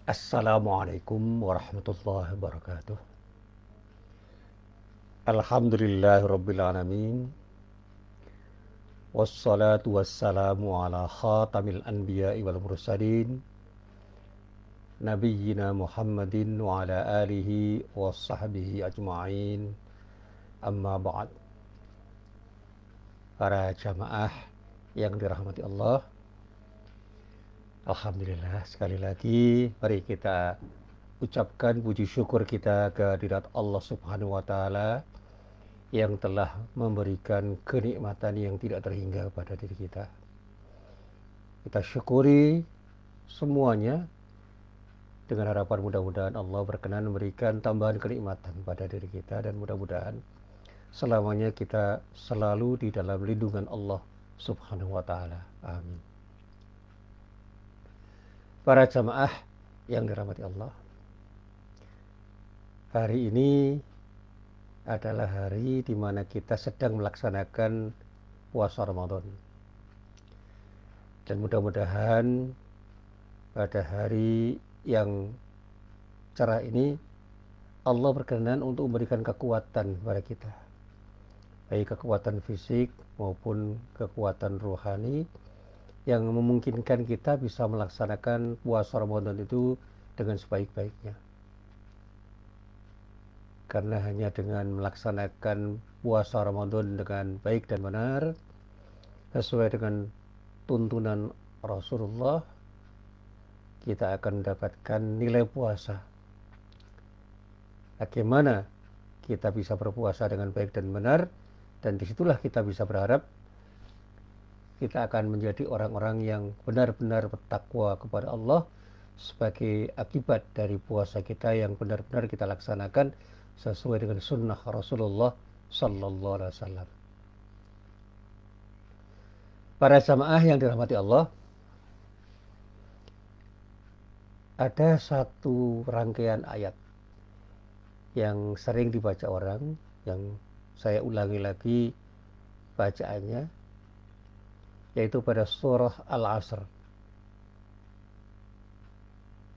Assalamualaikum warahmatullahi wabarakatuh. Alhamdulillahirabbil alamin. Wassalatu wassalamu ala khatamil anbiya'i wal mursalin. Nabiyyina Muhammadin wa ala alihi wa sahbihi ajma'in. Amma ba'd. Para jamaah yang dirahmati Allah, alhamdulillah sekali lagi mari kita ucapkan puji syukur kita kehadirat Allah Subhanahu wa taala yang telah memberikan kenikmatan yang tidak terhingga pada diri kita. Kita syukuri semuanya dengan harapan mudah-mudahan Allah berkenan memberikan tambahan kenikmatan pada diri kita, dan mudah-mudahan selamanya kita selalu di dalam lindungan Allah Subhanahu wa taala. Amin. Para jamaah yang dirahmati Allah, hari ini adalah hari di mana kita sedang melaksanakan puasa Ramadan. Dan mudah-mudahan pada hari yang cerah ini Allah berkenan untuk memberikan kekuatan pada kita, baik kekuatan fisik maupun kekuatan rohani yang memungkinkan kita bisa melaksanakan puasa Ramadan itu dengan sebaik-baiknya. Karena hanya dengan melaksanakan puasa Ramadan dengan baik dan benar sesuai dengan tuntunan Rasulullah, kita akan mendapatkan nilai puasa. Bagaimana kita bisa berpuasa dengan baik dan benar, dan disitulah kita bisa berharap kita akan menjadi orang-orang yang benar-benar bertakwa kepada Allah sebagai akibat dari puasa kita yang benar-benar kita laksanakan sesuai dengan sunnah Rasulullah Sallallahu Alaihi Wasallam. Para jamaah yang dirahmati Allah, ada satu rangkaian ayat yang sering dibaca orang, yang saya ulangi lagi bacaannya, yaitu pada surah Al-Asr.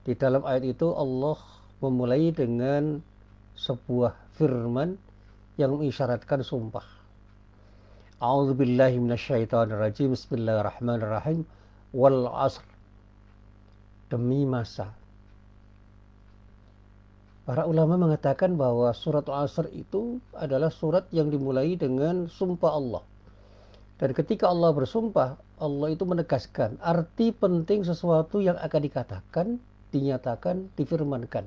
Di dalam ayat itu Allah memulai dengan sebuah firman yang mengisyaratkan sumpah. A'udzubillahi minasyaitonirrajim. Bismillahirrahmanirrahim. Wal 'asr. Demi masa. Para ulama mengatakan bahwa surat Al-Asr itu adalah surat yang dimulai dengan sumpah Allah. Dan ketika Allah bersumpah, Allah itu menegaskan arti penting sesuatu yang akan dikatakan, dinyatakan, difirmankan.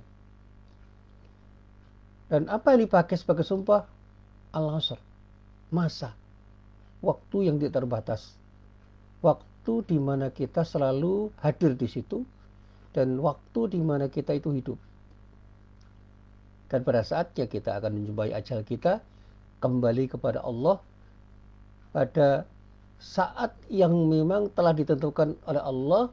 Dan apa yang dipakai sebagai sumpah? Al-Asr, masa, waktu yang tidak terbatas, waktu di mana kita selalu hadir di situ, dan waktu di mana kita itu hidup. Dan pada saatnya kita akan menjumpai ajal kita, kembali kepada Allah pada saat yang memang telah ditentukan oleh Allah,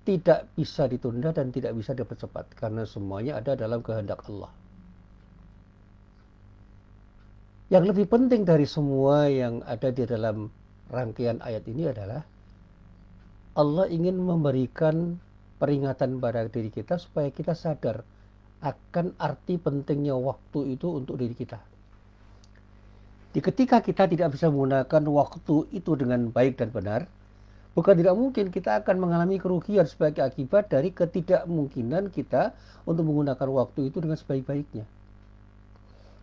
tidak bisa ditunda dan tidak bisa dipercepat, karena semuanya ada dalam kehendak Allah. Yang lebih penting dari semua yang ada di dalam rangkaian ayat ini adalah Allah ingin memberikan peringatan pada diri kita supaya kita sadar akan arti pentingnya waktu itu untuk diri kita. Ketika kita tidak bisa menggunakan waktu itu dengan baik dan benar, bukan tidak mungkin kita akan mengalami kerugian sebagai akibat dari ketidakmungkinan kita untuk menggunakan waktu itu dengan sebaik-baiknya.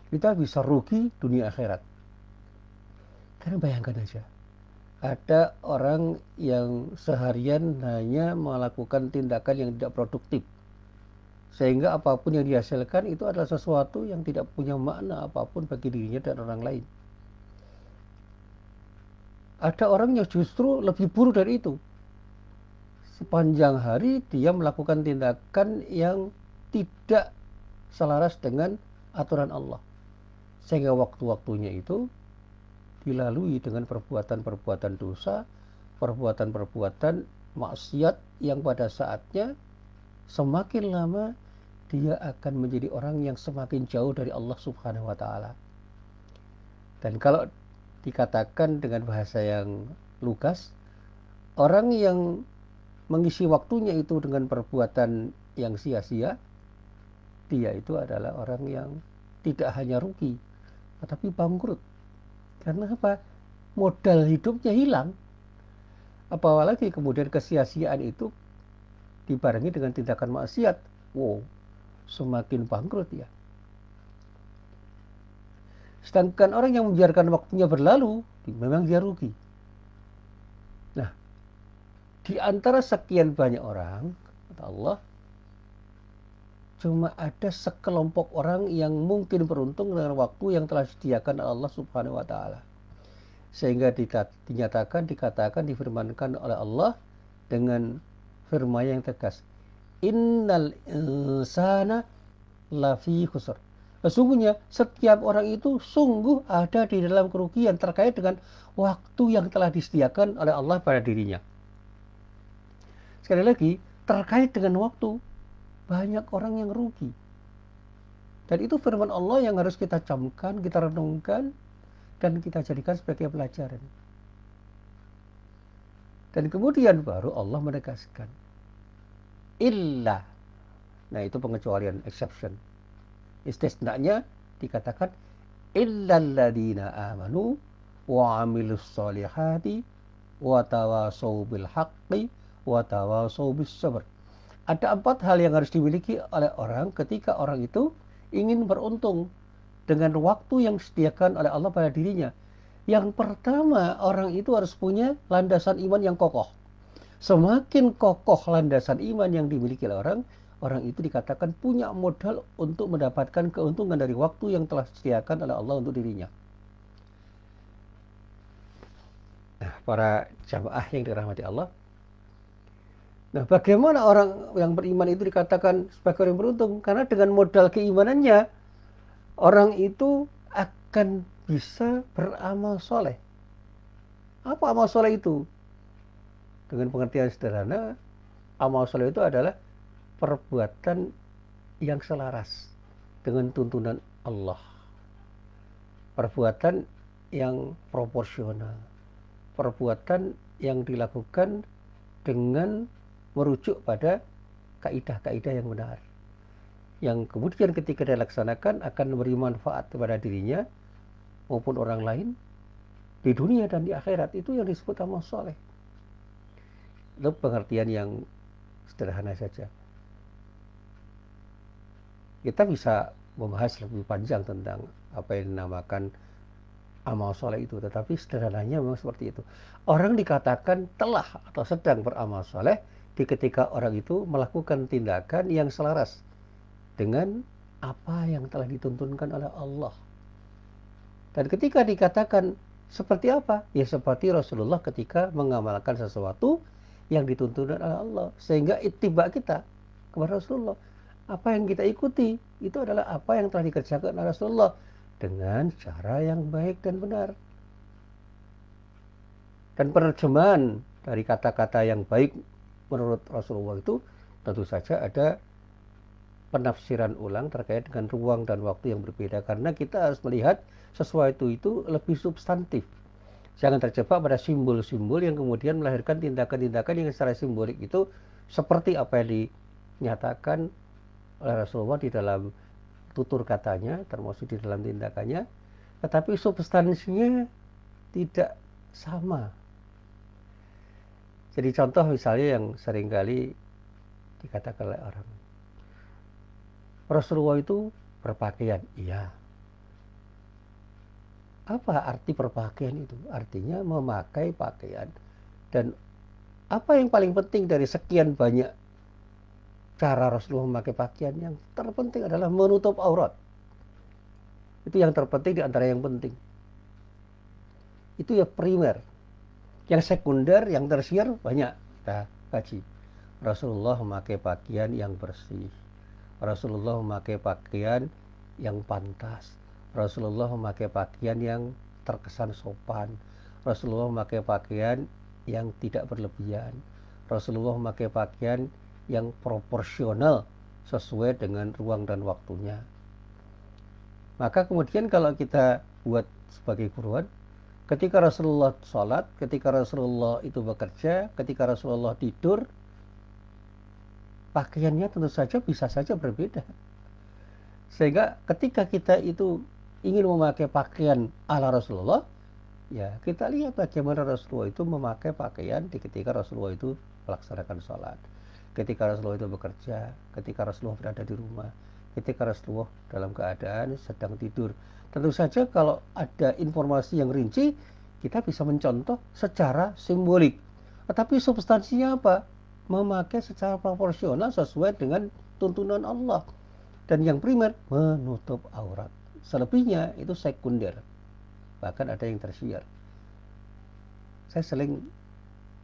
Kita bisa rugi dunia akhirat. Karena bayangkan aja, ada orang yang seharian hanya melakukan tindakan yang tidak produktif, sehingga apapun yang dihasilkan itu adalah sesuatu yang tidak punya makna apapun bagi dirinya dan orang lain. Ada orang yang justru lebih buruk dari itu. Sepanjang hari dia melakukan tindakan yang tidak selaras dengan aturan Allah, sehingga waktu-waktunya itu dilalui dengan perbuatan-perbuatan dosa, perbuatan-perbuatan maksiat yang pada saatnya semakin lama dia akan menjadi orang yang semakin jauh dari Allah Subhanahu wa taala. Dan kalau dikatakan dengan bahasa yang lugas, orang yang mengisi waktunya itu dengan perbuatan yang sia-sia, dia itu adalah orang yang tidak hanya rugi, tetapi bangkrut. Karena apa? Modal hidupnya hilang. Apalagi kemudian kesia-siaan itu dibarengi dengan tindakan maksiat. Wow, semakin bangkrut ya. Sedangkan orang yang membiarkan waktunya berlalu, memang dia rugi. Nah, di antara sekian banyak orang, kata Allah, cuma ada sekelompok orang yang mungkin beruntung dengan waktu yang telah disediakan Allah Subhanahu wa taala. Sehingga dikatakan, difirmankan oleh Allah dengan firman yang tegas. Innal insana lafi khusr. Sesungguhnya setiap orang itu sungguh ada di dalam kerugian terkait dengan waktu yang telah disediakan oleh Allah pada dirinya. Sekali lagi, terkait dengan waktu, banyak orang yang rugi. Dan itu firman Allah yang harus kita camkan, kita renungkan, dan kita jadikan sebagai pelajaran. Dan kemudian baru Allah menegaskan. Illa. Nah, itu pengecualian, exception. Istisnanya dikatakan illalladzina amanu wa amilus solihati wa tawasau bil haqqi wa tawasau bis sabr. Ada 4 hal yang harus dimiliki oleh orang ketika orang itu ingin beruntung dengan waktu yang disediakan oleh Allah pada dirinya. Yang pertama, orang itu harus punya landasan iman yang kokoh. Semakin kokoh landasan iman yang dimiliki oleh orang, orang itu dikatakan punya modal untuk mendapatkan keuntungan dari waktu yang telah disediakan oleh Allah untuk dirinya. Nah, para jamaah yang dirahmati Allah, nah, bagaimana orang yang beriman itu dikatakan sebagai orang beruntung? Karena dengan modal keimanannya, orang itu akan bisa beramal soleh. Apa amal soleh itu? Dengan pengertian sederhana, amal soleh itu adalah perbuatan yang selaras dengan tuntunan Allah. Perbuatan yang proporsional. Perbuatan yang dilakukan dengan merujuk pada kaidah-kaidah yang benar, yang kemudian ketika dilaksanakan akan memberi manfaat kepada dirinya maupun orang lain di dunia dan di akhirat. Itu yang disebut amal soleh. Itu pengertian yang sederhana saja. Kita bisa membahas lebih panjang tentang apa yang dinamakan amal soleh itu, tetapi sederhananya memang seperti itu. Orang dikatakan telah atau sedang beramal soleh ketika orang itu melakukan tindakan yang selaras dengan apa yang telah dituntunkan oleh Allah. Dan ketika dikatakan seperti apa? Ya seperti Rasulullah ketika mengamalkan sesuatu yang dituntunkan oleh Allah. Sehingga ittiba kita kepada Rasulullah. Apa yang kita ikuti itu adalah apa yang telah dikerjakan oleh Rasulullah dengan cara yang baik dan benar. Dan penerjemahan dari kata-kata yang baik menurut Rasulullah itu tentu saja ada penafsiran ulang terkait dengan ruang dan waktu yang berbeda, karena kita harus melihat sesuatu itu lebih substantif. Jangan terjebak pada simbol-simbol yang kemudian melahirkan tindakan-tindakan yang secara simbolik itu seperti apa yang dinyatakan oleh Rasulullah di dalam tutur katanya, termasuk di dalam tindakannya, tetapi substansinya tidak sama. Jadi contoh misalnya yang seringkali dikatakan oleh orang, Rasulullah itu berpakaian. Iya. Apa arti berpakaian itu? Artinya memakai pakaian. Dan apa yang paling penting dari sekian banyak cara Rasulullah memakai pakaian, yang terpenting adalah menutup aurat. Itu yang terpenting di antara yang penting. Itu ya primer. Yang sekunder, yang tersier banyak kita kaji. Rasulullah memakai pakaian yang bersih. Rasulullah memakai pakaian yang pantas. Rasulullah memakai pakaian yang terkesan sopan. Rasulullah memakai pakaian yang tidak berlebihan. Rasulullah memakai pakaian yang proporsional sesuai dengan ruang dan waktunya. Maka kemudian kalau kita buat sebagai buruan, ketika Rasulullah sholat, ketika Rasulullah itu bekerja, ketika Rasulullah tidur, pakaiannya tentu saja bisa saja berbeda. Sehingga ketika kita itu ingin memakai pakaian ala Rasulullah, ya kita lihat bagaimana Rasulullah itu memakai pakaian ketika Rasulullah itu melaksanakan sholat, ketika Rasulullah itu bekerja, ketika Rasulullah berada di rumah, ketika Rasulullah dalam keadaan sedang tidur. Tentu saja kalau ada informasi yang rinci, kita bisa mencontoh secara simbolik. Tetapi substansinya apa? Memakai secara proporsional sesuai dengan tuntunan Allah. Dan yang primer, menutup aurat. Selebihnya itu sekunder. Bahkan ada yang tersier. Saya sering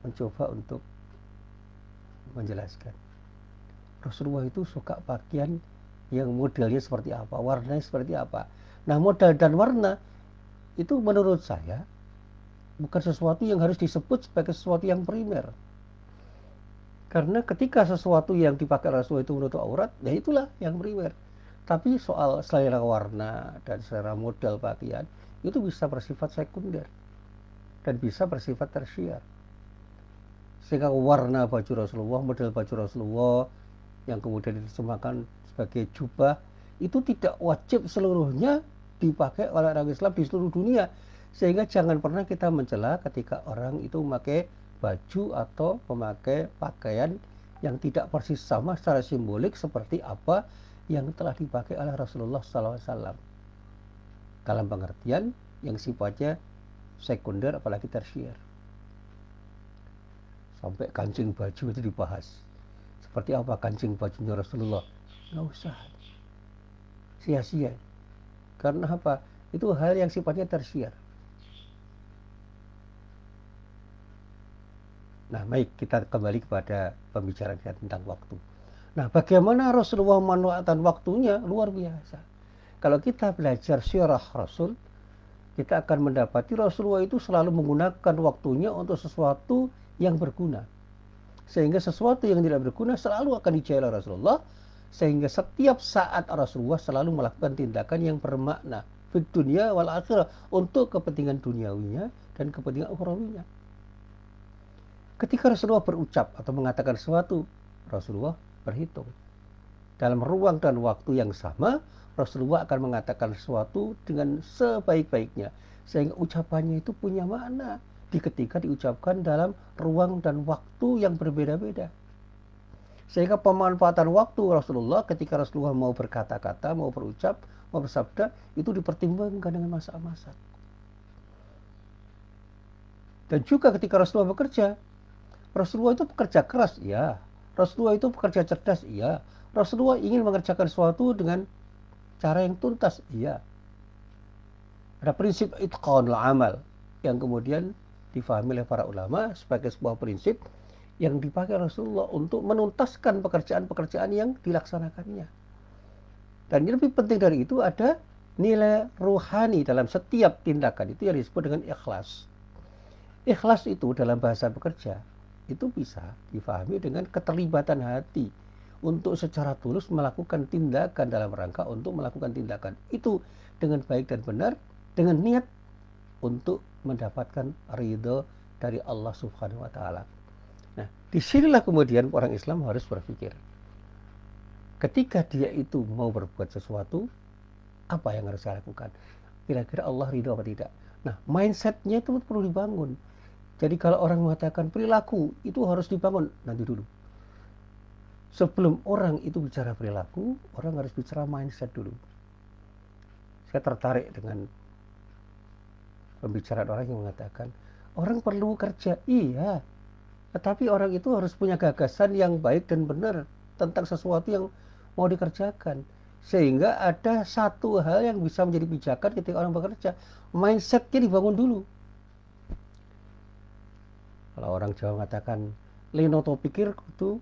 mencoba untuk menjelaskan. Rasulullah itu suka pakaian yang modelnya seperti apa, warnanya seperti apa. Nah, model dan warna itu menurut saya bukan sesuatu yang harus disebut sebagai sesuatu yang primer. Karena ketika sesuatu yang dipakai Rasulullah itu menutup aurat, ya itulah yang primer. Tapi soal selera warna dan selera model pakaian itu bisa bersifat sekunder dan bisa bersifat tersier. Sehingga warna baju Rasulullah, model baju Rasulullah yang kemudian diterjemahkan sebagai jubah itu tidak wajib seluruhnya dipakai oleh orang Islam di seluruh dunia. Sehingga jangan pernah kita mencela ketika orang itu memakai baju atau memakai pakaian yang tidak persis sama secara simbolik seperti apa yang telah dipakai oleh Rasulullah SAW dalam pengertian yang sifatnya sekunder apalagi tersier. Sampai kancing baju itu dibahas. Seperti apa kancing bajunya Rasulullah? Nggak usah. Sia-sia. Karena apa? Itu hal yang sifatnya tersier. Nah, baik, kita kembali kepada pembicaraan kita tentang waktu. Nah, bagaimana Rasulullah memanfaatkan waktunya? Luar biasa. Kalau kita belajar sirah Rasul, kita akan mendapati Rasulullah itu selalu menggunakan waktunya untuk sesuatu yang berguna. Sehingga sesuatu yang tidak berguna selalu akan dijauhi oleh Rasulullah. Sehingga setiap saat Rasulullah selalu melakukan tindakan yang bermakna di dunia wal akhirah untuk kepentingan duniawinya dan kepentingan ukhrawinya. Ketika Rasulullah berucap atau mengatakan sesuatu, Rasulullah berhitung. Dalam ruang dan waktu yang sama, Rasulullah akan mengatakan sesuatu dengan sebaik-baiknya. Sehingga ucapannya itu punya makna ketika diucapkan dalam ruang dan waktu yang berbeda-beda. Sehingga pemanfaatan waktu Rasulullah ketika Rasulullah mau berkata-kata, mau berucap, mau bersabda, itu dipertimbangkan dengan masa-masa. Dan juga ketika Rasulullah bekerja, Rasulullah itu bekerja keras, iya. Rasulullah itu bekerja cerdas, iya. Rasulullah ingin mengerjakan sesuatu dengan cara yang tuntas, iya. Ada prinsip itqanul amal yang kemudian difahami oleh para ulama sebagai sebuah prinsip yang dipakai Rasulullah untuk menuntaskan pekerjaan-pekerjaan yang dilaksanakannya. Dan yang lebih penting dari itu ada nilai ruhani dalam setiap tindakan itu yang disebut dengan ikhlas. Ikhlas itu dalam bahasa bekerja itu bisa difahami dengan keterlibatan hati untuk secara tulus melakukan tindakan dalam rangka untuk melakukan tindakan itu dengan baik dan benar dengan niat untuk mendapatkan ridho dari Allah Subhanahu wa taala. Nah, disinilah kemudian orang Islam harus berpikir. Ketika dia itu mau berbuat sesuatu, apa yang harus saya lakukan? Kira-kira Allah ridho apa tidak? Nah, mindsetnya itu perlu dibangun. Jadi kalau orang mengatakan perilaku itu harus dibangun, nanti dulu. Sebelum orang itu bicara perilaku, orang harus bicara mindset dulu. Saya tertarik dengan pembicaraan orang yang mengatakan, orang perlu kerja, iya. Tetapi orang itu harus punya gagasan yang baik dan benar tentang sesuatu yang mau dikerjakan. Sehingga ada satu hal yang bisa menjadi pijakan ketika orang bekerja. Mindsetnya dibangun dulu. Kalau orang Jawa mengatakan lino to pikir itu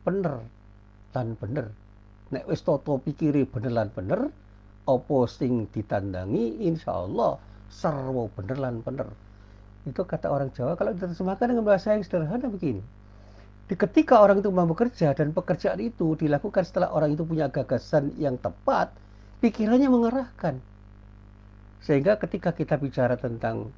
bener lan bener. Nek wis toto pikire bener lan bener, apa sing ditandangi insyaallah sarwa bener lan bener. Itu kata orang Jawa. Kalau diterjemahkan dengan bahasa yang sederhana begini. Ketika orang itu mau bekerja dan pekerjaan itu dilakukan setelah orang itu punya gagasan yang tepat, pikirannya mengarahkan. Sehingga ketika kita bicara tentang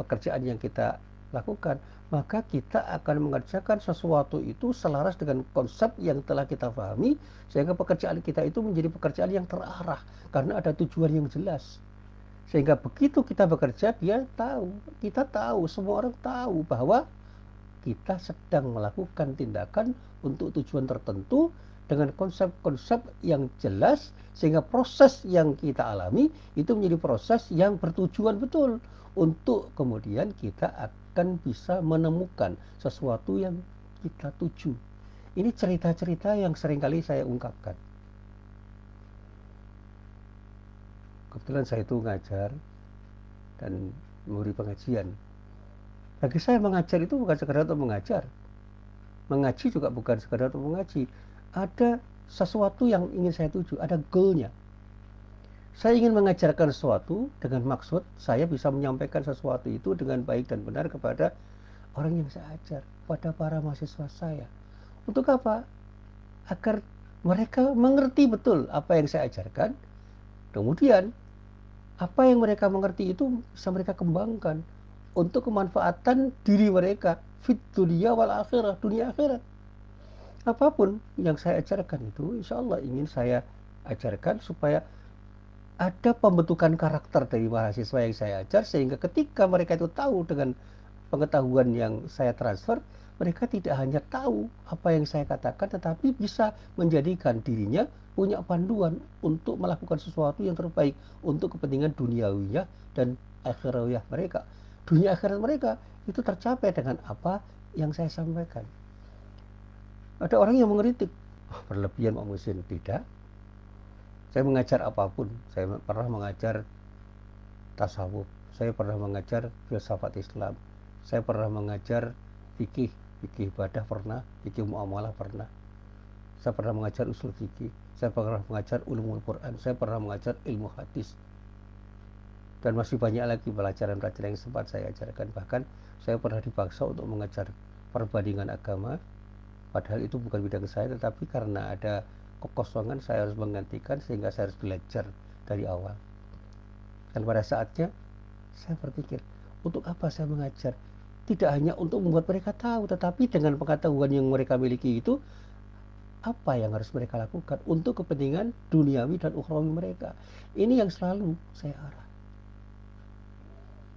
pekerjaan yang kita lakukan, maka kita akan mengerjakan sesuatu itu selaras dengan konsep yang telah kita pahami, sehingga pekerjaan kita itu menjadi pekerjaan yang terarah karena ada tujuan yang jelas. Sehingga begitu kita bekerja, kita tahu, semua orang tahu bahwa kita sedang melakukan tindakan untuk tujuan tertentu dengan konsep-konsep yang jelas, sehingga proses yang kita alami itu menjadi proses yang bertujuan betul untuk kemudian kita akan bisa menemukan sesuatu yang kita tuju. Ini cerita-cerita yang seringkali saya ungkapkan. Kebetulan saya itu ngajar dan memberi pengajian. Bagi saya mengajar itu bukan sekedar untuk mengajar. Mengaji juga bukan sekedar untuk mengaji. Ada sesuatu yang ingin saya tuju, ada goalnya. Saya ingin mengajarkan sesuatu dengan maksud saya bisa menyampaikan sesuatu itu dengan baik dan benar kepada orang yang saya ajar, pada para mahasiswa saya. Untuk apa? Agar mereka mengerti betul apa yang saya ajarkan. Kemudian apa yang mereka mengerti itu bisa mereka kembangkan untuk kemanfaatan diri mereka fit dunia wal akhirah, dunia akhirat. Apapun yang saya ajarkan itu insya Allah ingin saya ajarkan supaya ada pembentukan karakter dari mahasiswa yang saya ajar, sehingga ketika mereka itu tahu dengan pengetahuan yang saya transfer, mereka tidak hanya tahu apa yang saya katakan, tetapi bisa menjadikan dirinya punya panduan untuk melakukan sesuatu yang terbaik untuk kepentingan duniawinya dan akhirahiyah mereka. Dunia akhirat mereka itu tercapai dengan apa yang saya sampaikan. Ada orang yang mengkritik, berlebihan Pak Muhsin. Tidak. Saya mengajar apapun. Saya pernah mengajar tasawuf. Saya pernah mengajar filsafat Islam. Saya pernah mengajar fikih ibadah pernah, fikih muamalah pernah. Saya pernah mengajar usul fikih. Saya pernah mengajar ulumul Quran. Saya pernah mengajar ilmu hadis. Dan masih banyak lagi pelajaran-pelajaran yang sempat saya ajarkan. Bahkan saya pernah dipaksa untuk mengajar perbandingan agama. Padahal itu bukan bidang saya, tetapi karena ada kekosongan saya harus menggantikan, sehingga saya harus belajar dari awal. Dan pada saatnya saya berpikir, untuk apa saya mengajar? Tidak hanya untuk membuat mereka tahu, tetapi dengan pengetahuan yang mereka miliki itu, apa yang harus mereka lakukan untuk kepentingan duniawi dan ukhrawi mereka. Ini yang selalu saya arah.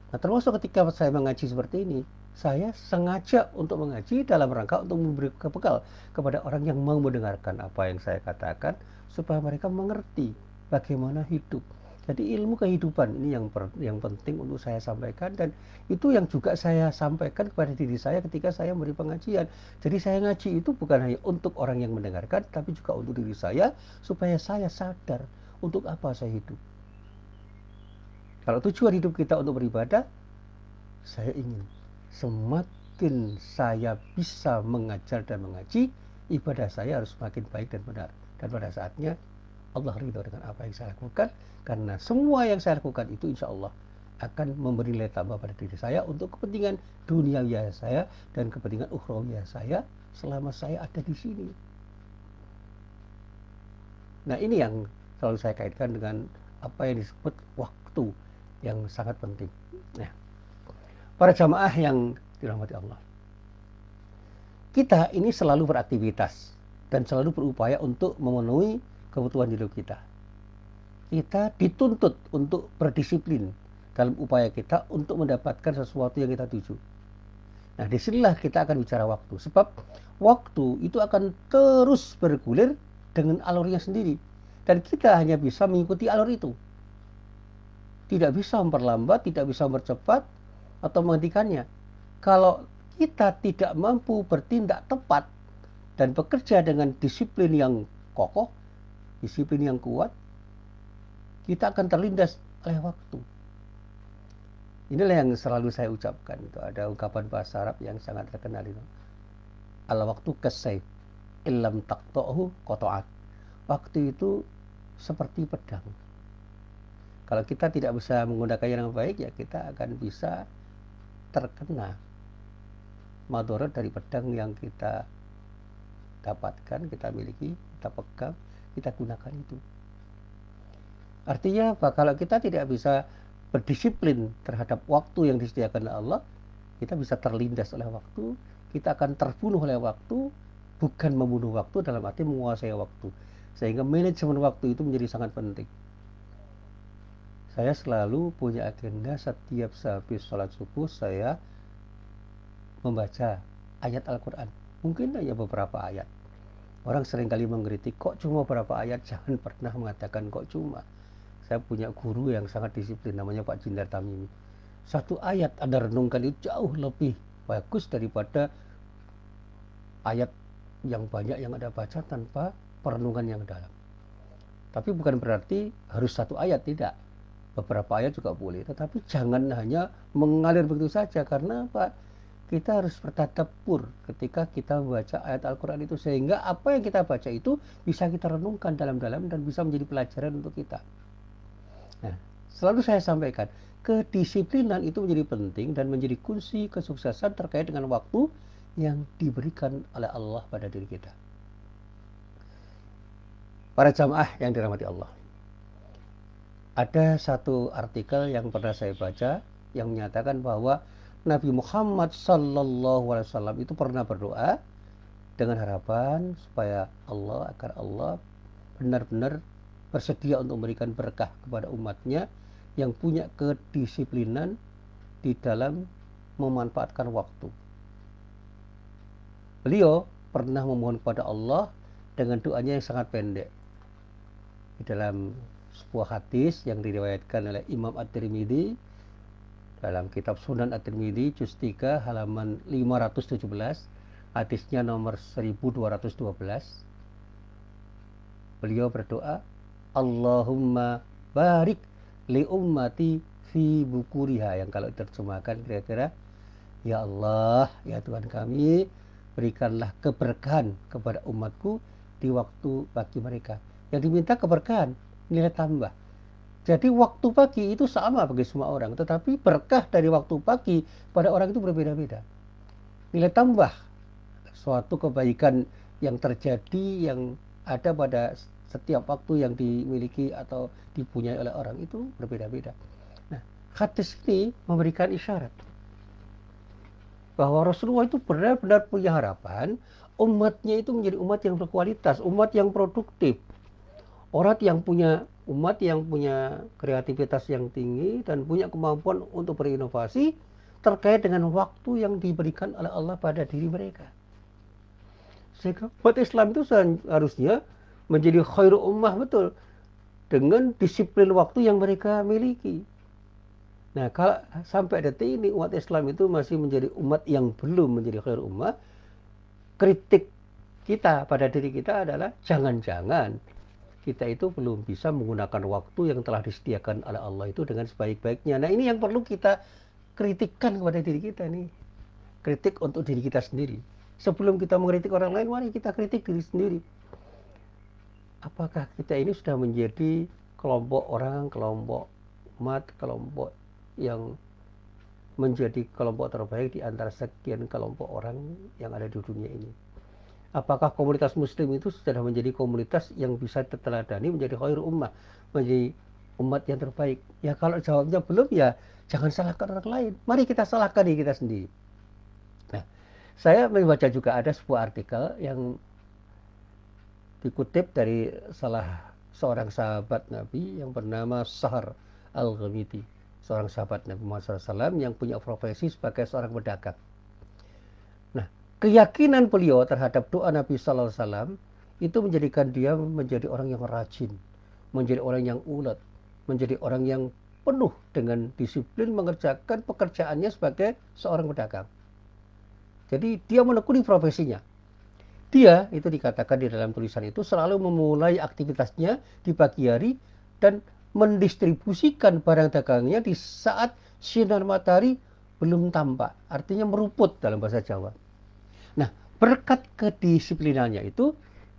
Nah, termasuk ketika saya mengaji seperti ini, saya sengaja untuk mengaji dalam rangka untuk memberi bekal kepada orang yang mau mendengarkan apa yang saya katakan, supaya mereka mengerti bagaimana hidup. Jadi ilmu kehidupan ini yang penting untuk saya sampaikan, dan itu yang juga saya sampaikan kepada diri saya ketika saya memberi pengajian. Jadi saya ngaji itu bukan hanya untuk orang yang mendengarkan, tapi juga untuk diri saya, supaya saya sadar untuk apa saya hidup. Kalau tujuan hidup kita untuk beribadah, saya ingin semakin saya bisa mengajar dan mengaji, ibadah saya harus semakin baik dan benar. Dan pada saatnya Allah ridho dengan apa yang saya lakukan, karena semua yang saya lakukan itu insya Allah akan memberi nilai tambah pada diri saya untuk kepentingan duniawi saya dan kepentingan ukhrawi saya selama saya ada di sini. Nah, ini yang selalu saya kaitkan dengan apa yang disebut waktu yang sangat penting. Nah, para jamaah yang dirahmati Allah, kita ini selalu beraktivitas dan selalu berupaya untuk memenuhi kebutuhan hidup kita. Kita dituntut untuk berdisiplin dalam upaya kita untuk mendapatkan sesuatu yang kita tuju. Nah, disinilah kita akan bicara waktu. Sebab waktu itu akan terus bergulir dengan alurnya sendiri. Dan kita hanya bisa mengikuti alur itu. Tidak bisa memperlambat, tidak bisa mempercepat, atau menghentikannya. Kalau kita tidak mampu bertindak tepat dan bekerja dengan disiplin yang kokoh, disiplin yang kuat, kita akan terlindas oleh waktu. Inilah yang selalu saya ucapkan. Itu ada ungkapan bahasa Arab yang sangat terkenal itu. Al waktu kasayf, illam taqta'hu qata'ak. Waktu itu seperti pedang. Kalau kita tidak bisa menggunakannya dengan baik, ya kita akan bisa terkena madarat dari pedang yang kita dapatkan, kita miliki, kita pegang, kita gunakan itu. Artinya apa? Kalau kita tidak bisa berdisiplin terhadap waktu yang disediakan oleh Allah, Kita bisa terlindas oleh waktu, kita akan terbunuh oleh waktu, bukan membunuh waktu dalam arti menguasai waktu. Sehingga manajemen waktu itu menjadi sangat penting. Saya selalu punya agenda setiap sehabis sholat subuh saya membaca ayat Al-Quran. Mungkin hanya beberapa ayat. Orang seringkali mengkritik, kok cuma beberapa ayat? Jangan pernah mengatakan kok cuma. Saya punya guru yang sangat disiplin, namanya Pak Jindar Tamimi. Satu ayat Anda renungkan itu jauh lebih bagus daripada ayat yang banyak yang Anda baca tanpa perenungan yang dalam. Tapi bukan berarti harus satu ayat, tidak. Beberapa ayat juga boleh, tetapi jangan hanya mengalir begitu saja, karena apa? Kita harus bertadabbur ketika kita membaca ayat Al-Quran itu, sehingga apa yang kita baca itu bisa kita renungkan dalam-dalam dan bisa menjadi pelajaran untuk kita. Nah, selalu saya sampaikan, kedisiplinan itu menjadi penting dan menjadi kunci kesuksesan terkait dengan waktu yang diberikan oleh Allah pada diri kita. Para jamaah yang dirahmati Allah, ada satu artikel yang pernah saya baca yang menyatakan bahwa Nabi Muhammad SAW itu pernah berdoa dengan harapan supaya agar Allah benar-benar bersedia untuk memberikan berkah kepada umatnya yang punya kedisiplinan di dalam memanfaatkan waktu. Beliau pernah memohon kepada Allah dengan doanya yang sangat pendek. Di dalam sebuah hadis yang diriwayatkan oleh Imam At-Tirmidzi dalam kitab Sunan At-Tirmidzi juz 3 halaman 517, hadisnya nomor 1212. Beliau berdoa, Allahumma barik li ummati fi bukuriha, yang kalau diterjemahkan kira-kira, ya Allah, ya Tuhan kami, berikanlah keberkahan kepada umatku di waktu pagi mereka. Yang diminta keberkahan, nilai tambah. Jadi waktu pagi itu sama bagi semua orang, tetapi berkah dari waktu pagi pada orang itu berbeda-beda. Nilai tambah suatu kebaikan yang terjadi, yang ada pada setiap waktu yang dimiliki atau dipunyai oleh orang itu berbeda-beda. Nah, hadis ini memberikan isyarat bahwa Rasulullah itu benar-benar punya harapan umatnya itu menjadi umat yang berkualitas, umat yang produktif, umat yang punya kreativitas yang tinggi dan punya kemampuan untuk berinovasi terkait dengan waktu yang diberikan oleh Allah pada diri mereka. Sehingga umat Islam itu harusnya menjadi khairu ummah betul dengan disiplin waktu yang mereka miliki. Nah, kalau sampai detik ini umat Islam itu masih menjadi umat yang belum menjadi khairu ummah, kritik kita pada diri kita adalah jangan-jangan kita itu belum bisa menggunakan waktu yang telah disediakan oleh Allah itu dengan sebaik-baiknya. Nah, ini yang perlu kita kritikkan kepada diri kita nih. Kritik untuk diri kita sendiri. Sebelum kita mengkritik orang lain, mari kita kritik diri sendiri. Apakah kita ini sudah menjadi kelompok orang, kelompok umat, kelompok yang menjadi kelompok terbaik di antara sekian kelompok orang yang ada di dunia ini? Apakah komunitas muslim itu sudah menjadi komunitas yang bisa diteladani menjadi khairul ummah, menjadi umat yang terbaik? Ya kalau jawabnya belum, ya jangan salahkan orang lain. Mari kita salahkan diri kita sendiri. Nah, saya membaca juga ada sebuah artikel yang dikutip dari salah seorang sahabat Nabi yang bernama Sahar Al-Ghamidi, seorang sahabat Nabi Muhammad SAW yang punya profesi sebagai seorang pedagang. Nah, keyakinan beliau terhadap doa Nabi Sallallahu Alaihi Wasallam itu menjadikan dia menjadi orang yang rajin, menjadi orang yang ulet, menjadi orang yang penuh dengan disiplin mengerjakan pekerjaannya sebagai seorang pedagang. Jadi dia menekuni profesinya. Dia itu dikatakan di dalam tulisan itu selalu memulai aktivitasnya di pagi hari dan mendistribusikan barang dagangnya di saat sinar matahari belum tampak, artinya meruput dalam bahasa Jawa. Nah, berkat kedisiplinannya itu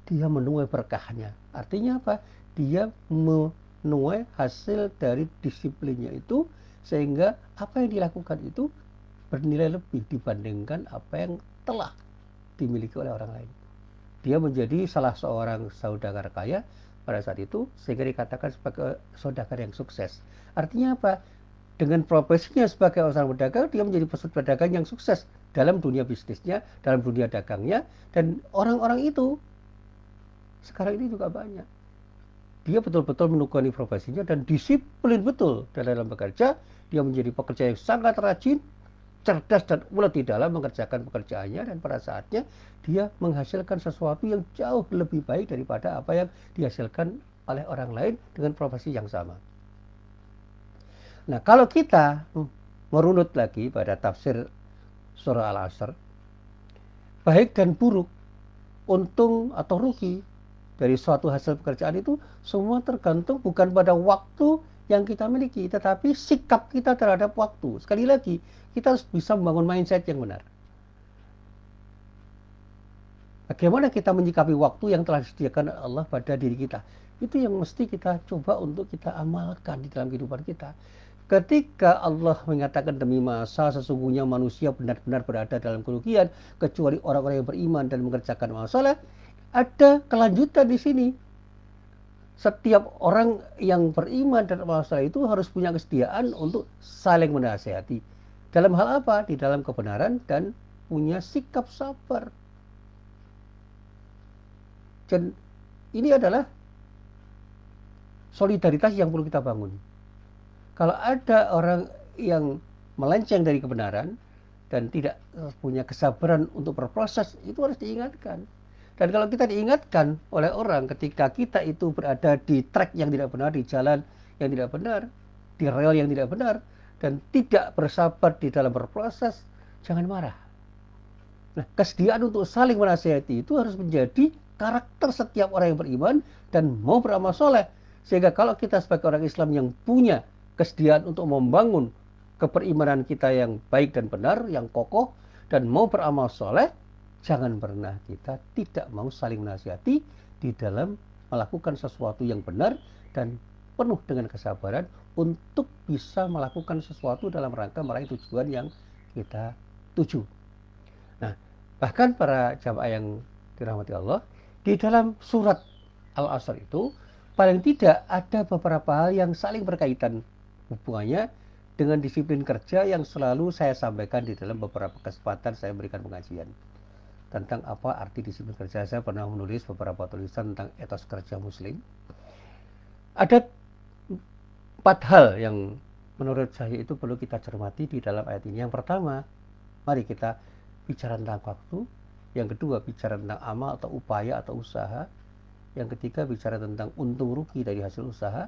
dia menuai berkahnya. Artinya apa? Dia menuai hasil dari disiplinnya itu, sehingga apa yang dilakukan itu bernilai lebih dibandingkan apa yang telah dimiliki oleh orang lain. Dia menjadi salah seorang saudagar kaya pada saat itu, sehingga dikatakan sebagai saudagar yang sukses. Artinya apa? dengan profesinya sebagai seorang pedagang, dia menjadi pedagang yang sukses dalam dunia bisnisnya, dalam dunia dagangnya, dan orang-orang itu sekarang ini juga banyak. Dia betul-betul menekuni profesinya dan disiplin betul dalam bekerja. Dia menjadi pekerja yang sangat rajin, cerdas dan ulet di dalam mengerjakan pekerjaannya, dan pada saatnya dia menghasilkan sesuatu yang jauh lebih baik daripada apa yang dihasilkan oleh orang lain dengan profesi yang sama. Nah, kalau kita merunut lagi pada tafsir surah Al-Asr, baik dan buruk, untung atau rugi dari suatu hasil pekerjaan itu semua tergantung bukan pada waktu yang kita miliki, tetapi sikap kita terhadap waktu. Sekali lagi, kita harus bisa membangun mindset yang benar. Bagaimana kita menyikapi waktu yang telah disediakan Allah pada diri kita? Itu yang mesti kita coba untuk kita amalkan di dalam kehidupan kita. Ketika Allah mengatakan demi masa sesungguhnya manusia benar-benar berada dalam kerugian kecuali orang-orang yang beriman dan mengerjakan amal saleh, ada kelanjutan di sini. Setiap orang yang beriman dan amal saleh itu harus punya kesediaan untuk saling menasihati. Dalam hal apa? Di dalam kebenaran dan punya sikap sabar. Dan ini adalah solidaritas yang perlu kita bangun. Kalau ada orang yang melenceng dari kebenaran dan tidak punya kesabaran untuk berproses, itu harus diingatkan. Dan kalau kita diingatkan oleh orang ketika kita itu berada di track yang tidak benar, di jalan yang tidak benar, di rel yang tidak benar, dan tidak bersabar di dalam berproses, jangan marah. Nah, kesediaan untuk saling menasihati itu harus menjadi karakter setiap orang yang beriman dan mau beramal soleh. Sehingga kalau kita sebagai orang Islam yang punya kesediaan untuk membangun keberimanan kita yang baik dan benar, yang kokoh, dan mau beramal soleh, jangan pernah kita tidak mau saling menasihati di dalam melakukan sesuatu yang benar dan penuh dengan kesabaran untuk bisa melakukan sesuatu dalam rangka meraih tujuan yang kita tuju. Nah, bahkan para jamaah yang dirahmati Allah, di dalam surat Al-Asr itu paling tidak ada beberapa hal yang saling berkaitan hubungannya dengan disiplin kerja yang selalu saya sampaikan di dalam beberapa kesempatan saya berikan pengajian tentang apa arti disiplin kerja. Saya pernah menulis beberapa tulisan tentang etos kerja muslim. Ada 4 hal yang menurut saya itu perlu kita cermati di dalam ayat ini. Yang pertama, mari kita bicara tentang waktu. Yang kedua, bicara tentang amal atau upaya atau usaha. Yang ketiga, bicara tentang untung rugi dari hasil usaha.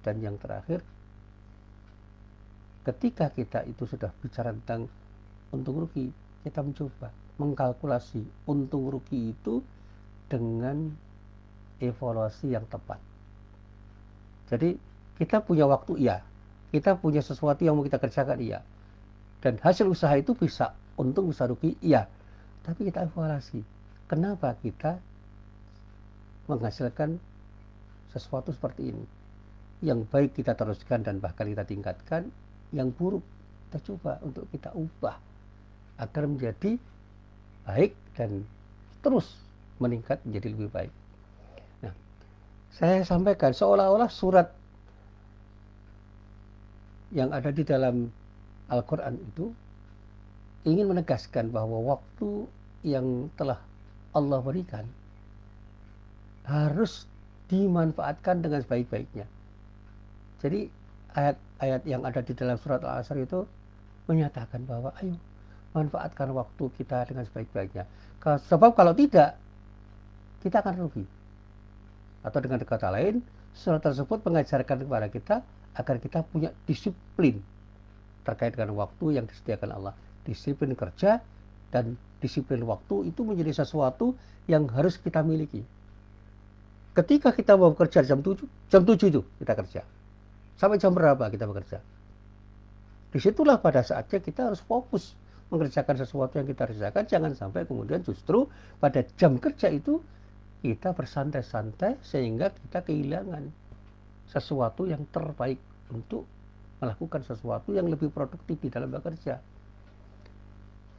Dan yang terakhir, ketika kita itu sudah bicara tentang untung rugi, kita mencoba mengkalkulasi untung rugi itu dengan evaluasi yang tepat. Jadi kita punya waktu, iya. Kita punya sesuatu yang mau kita kerjakan, iya. Dan hasil usaha itu bisa untung, bisa rugi, iya. Tapi kita evaluasi, kenapa kita menghasilkan sesuatu seperti ini. Yang baik kita teruskan dan bahkan kita tingkatkan, yang buruk kita coba untuk kita ubah agar menjadi baik dan terus meningkat menjadi lebih baik. Nah, saya sampaikan seolah-olah surat yang ada di dalam Al-Quran itu ingin menegaskan bahwa waktu yang telah Allah berikan harus dimanfaatkan dengan sebaik-baiknya. Jadi ayat-ayat yang ada di dalam surat Al-Asr itu menyatakan bahwa ayo manfaatkan waktu kita dengan sebaik-baiknya. Sebab kalau tidak, kita akan rugi. Atau dengan kata lain, surat tersebut mengajarkan kepada kita agar kita punya disiplin terkait dengan waktu yang disediakan Allah. Disiplin kerja dan disiplin waktu itu menjadi sesuatu yang harus kita miliki. Ketika kita mau bekerja jam 7 itu kita kerja. Sampai jam berapa kita bekerja? Disitulah pada saatnya kita harus fokus mengerjakan sesuatu yang kita kerjakan. Jangan sampai kemudian justru pada jam kerja itu kita bersantai-santai sehingga kita kehilangan sesuatu yang terbaik untuk melakukan sesuatu yang lebih produktif di dalam bekerja.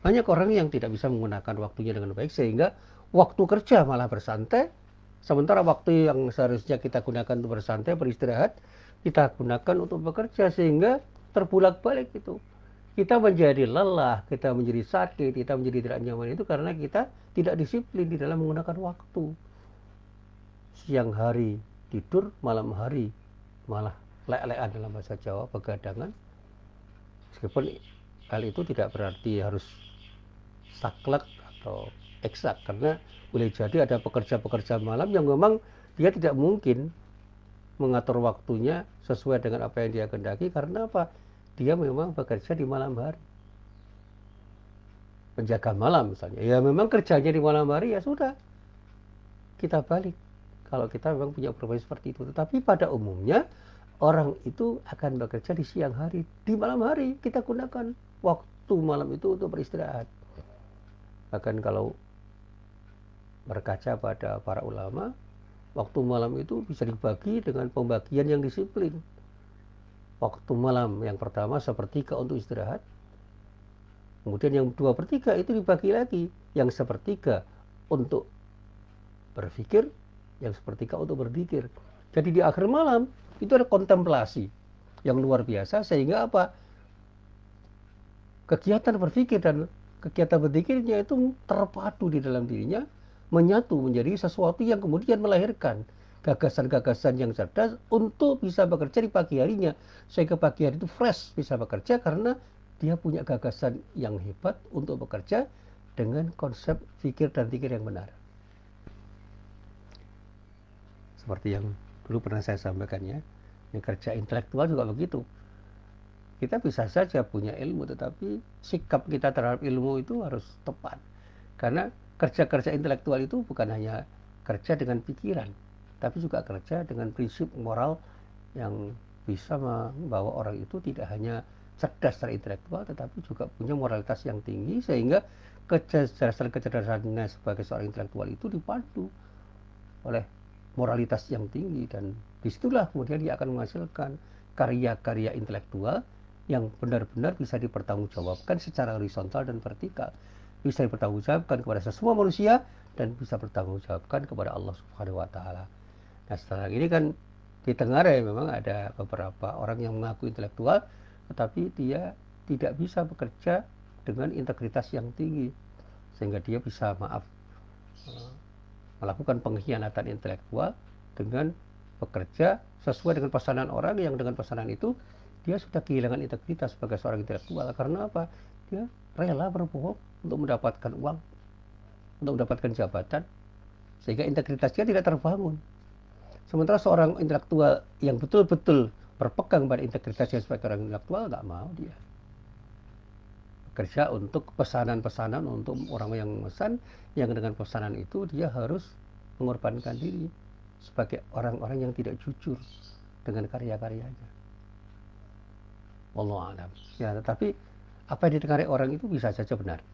Banyak orang yang tidak bisa menggunakan waktunya dengan baik sehingga waktu kerja malah bersantai, sementara waktu yang seharusnya kita gunakan untuk bersantai, beristirahat, kita gunakan untuk bekerja sehingga terbulak-balik itu. Kita menjadi lelah, kita menjadi sakit, kita menjadi tidak nyaman itu karena kita tidak disiplin di dalam menggunakan waktu. Siang hari tidur, malam hari malah lek-lekan dalam bahasa Jawa, begadangan. Meskipun hal itu tidak berarti harus saklek atau eksak, karena boleh jadi ada pekerja-pekerja malam yang memang dia tidak mungkin mengatur waktunya sesuai dengan apa yang dia kehendaki. Karena apa? Dia memang bekerja di malam hari, penjaga malam misalnya, ya memang kerjanya di malam hari, ya sudah, kita balik kalau kita memang punya profesi seperti itu. Tetapi pada umumnya orang itu akan bekerja di siang hari, di malam hari kita gunakan waktu malam itu untuk beristirahat. Bahkan kalau berkaca pada para ulama, waktu malam itu bisa dibagi dengan pembagian yang disiplin. Waktu malam yang pertama sepertiga untuk istirahat, kemudian yang 2/3 itu dibagi lagi, yang sepertiga untuk berpikir, yang sepertiga untuk berzikir. Jadi di akhir malam itu ada kontemplasi yang luar biasa, sehingga apa? Kegiatan berpikir dan kegiatan berzikirnya itu terpadu di dalam dirinya, menyatu menjadi sesuatu yang kemudian melahirkan gagasan-gagasan yang cerdas untuk bisa bekerja di pagi harinya, sehingga pagi hari itu fresh bisa bekerja karena dia punya gagasan yang hebat untuk bekerja dengan konsep pikir dan zikir yang benar. Seperti yang dulu pernah saya sampaikan ya, yang kerja intelektual juga begitu. Kita bisa saja punya ilmu, tetapi sikap kita terhadap ilmu itu harus tepat. Karena kerja-kerja intelektual itu bukan hanya kerja dengan pikiran, tapi juga kerja dengan prinsip moral yang bisa membawa orang itu tidak hanya cerdas secara intelektual, tetapi juga punya moralitas yang tinggi, sehingga kecerdasan-kecerdasannya sebagai seorang intelektual itu dipadu oleh moralitas yang tinggi, dan disitulah kemudian dia akan menghasilkan karya-karya intelektual yang benar-benar bisa dipertanggungjawabkan secara horizontal dan vertikal, bisa dipertanggungjawabkan kepada semua manusia dan bisa bertanggungjawabkan kepada Allah Subhanahu wa taala. Nah, sekarang ini kan di Tenggara memang ada beberapa orang yang mengaku intelektual, tetapi dia tidak bisa bekerja dengan integritas yang tinggi, sehingga dia bisa melakukan pengkhianatan intelektual dengan bekerja sesuai dengan pesanan orang yang dengan pesanan itu dia sudah kehilangan integritas sebagai seorang intelektual. Karena apa? Dia rela berbohong untuk mendapatkan uang, untuk mendapatkan jabatan, sehingga integritasnya tidak terbangun. Sementara seorang intelektual yang betul-betul berpegang pada integritasnya sebagai orang intelektual, nggak mau dia bekerja untuk pesanan-pesanan, untuk orang yang memesan, yang dengan pesanan itu dia harus mengorbankan diri sebagai orang-orang yang tidak jujur dengan karya-karyanya. Wallahu a'lam. Ya, tetapi apa yang didengar orang itu bisa saja benar.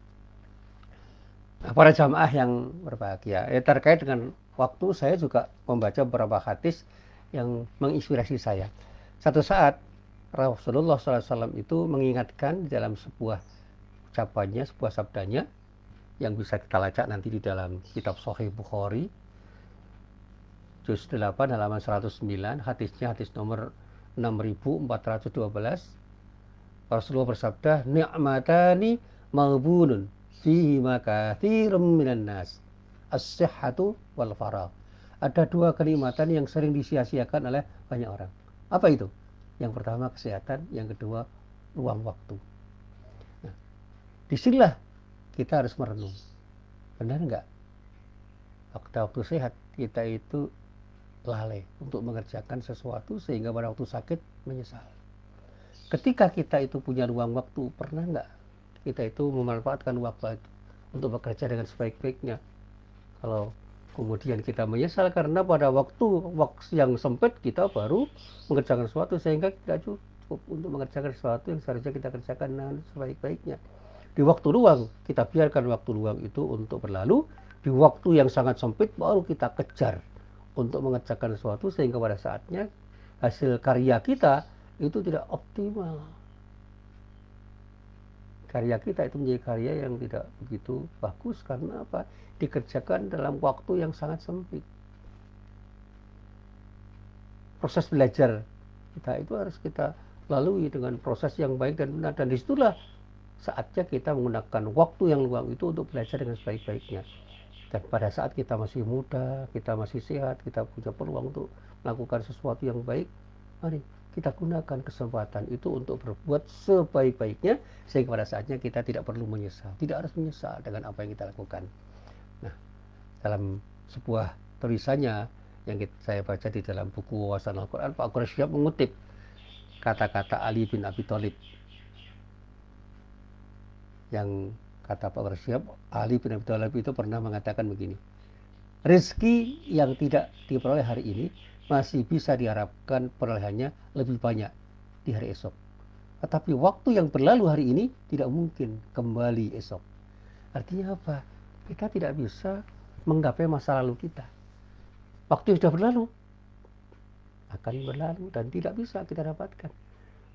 Nah, para jamaah yang berbahagia, terkait dengan waktu, saya juga membaca beberapa hadis yang menginspirasi saya. Satu saat Rasulullah SAW itu mengingatkan dalam sebuah ucapannya, sebuah sabdanya yang bisa kita lacak nanti di dalam kitab Sahih Bukhari, juz 8 halaman 109, hadisnya hadis nomor 6412. Rasulullah bersabda, ni'matani maghbunun fihi makatsirum minan nas, as-sihhatu wal faragh. Ada dua kenikmatan yang sering disia-siakan oleh banyak orang. Apa itu? Yang pertama kesehatan, yang kedua luang waktu. Nah, disinilah kita harus merenung. Benar enggak? Waktu sehat kita itu lalai untuk mengerjakan sesuatu sehingga pada waktu sakit menyesal. Ketika kita itu punya ruang waktu, pernah nggak kita itu memanfaatkan waktu itu untuk bekerja dengan sebaik-baiknya? Kalau kemudian kita menyesal karena pada waktu yang sempit kita baru mengerjakan sesuatu, sehingga tidak cukup untuk mengerjakan sesuatu yang seharusnya kita kerjakan dengan sebaik-baiknya. Di waktu luang, kita biarkan waktu luang itu untuk berlalu. Di waktu yang sangat sempit baru kita kejar untuk mengerjakan sesuatu, sehingga pada saatnya hasil karya kita itu tidak optimal. Karya kita itu menjadi karya yang tidak begitu bagus. Karena apa? Dikerjakan dalam waktu yang sangat sempit. Proses belajar kita itu harus kita lalui dengan proses yang baik dan benar. Dan disitulah saatnya kita menggunakan waktu yang luang itu untuk belajar dengan sebaik-baiknya. Dan pada saat kita masih muda, kita masih sehat, kita punya peluang untuk melakukan sesuatu yang baik, mari kita gunakan kesempatan itu untuk berbuat sebaik-baiknya, sehingga pada saatnya kita tidak perlu menyesal, tidak harus menyesal dengan apa yang kita lakukan. Nah, dalam sebuah tulisannya yang saya baca di dalam buku Wawasan Al-Quran, Pak Quraisyab mengutip kata-kata Ali bin Abi Thalib, yang kata Pak Quraisyab, Ali bin Abi Thalib itu pernah mengatakan begini, rezeki yang tidak diperoleh hari ini masih bisa diharapkan perolehannya lebih banyak di hari esok. Tetapi waktu yang berlalu hari ini tidak mungkin kembali esok. Artinya apa? Kita tidak bisa menggapai masa lalu kita. Waktu yang sudah berlalu akan berlalu dan tidak bisa kita dapatkan.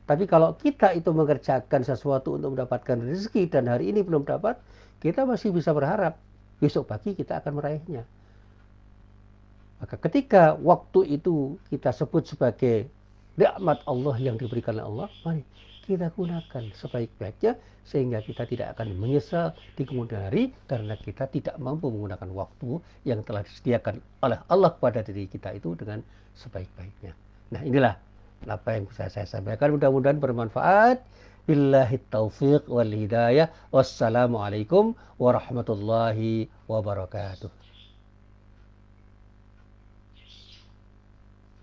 Tapi kalau kita itu mengerjakan sesuatu untuk mendapatkan rezeki dan hari ini belum dapat, kita masih bisa berharap besok pagi kita akan meraihnya. Maka ketika waktu itu kita sebut sebagai nikmat Allah yang diberikan oleh Allah, mari kita gunakan sebaik-baiknya sehingga kita tidak akan menyesal di kemudian hari karena kita tidak mampu menggunakan waktu yang telah disediakan oleh Allah kepada diri kita itu dengan sebaik-baiknya. Nah, inilah apa yang bisa saya sampaikan, mudah-mudahan bermanfaat. Billahi taufiq wal hidayah. Wassalamualaikum warahmatullahi wabarakatuh.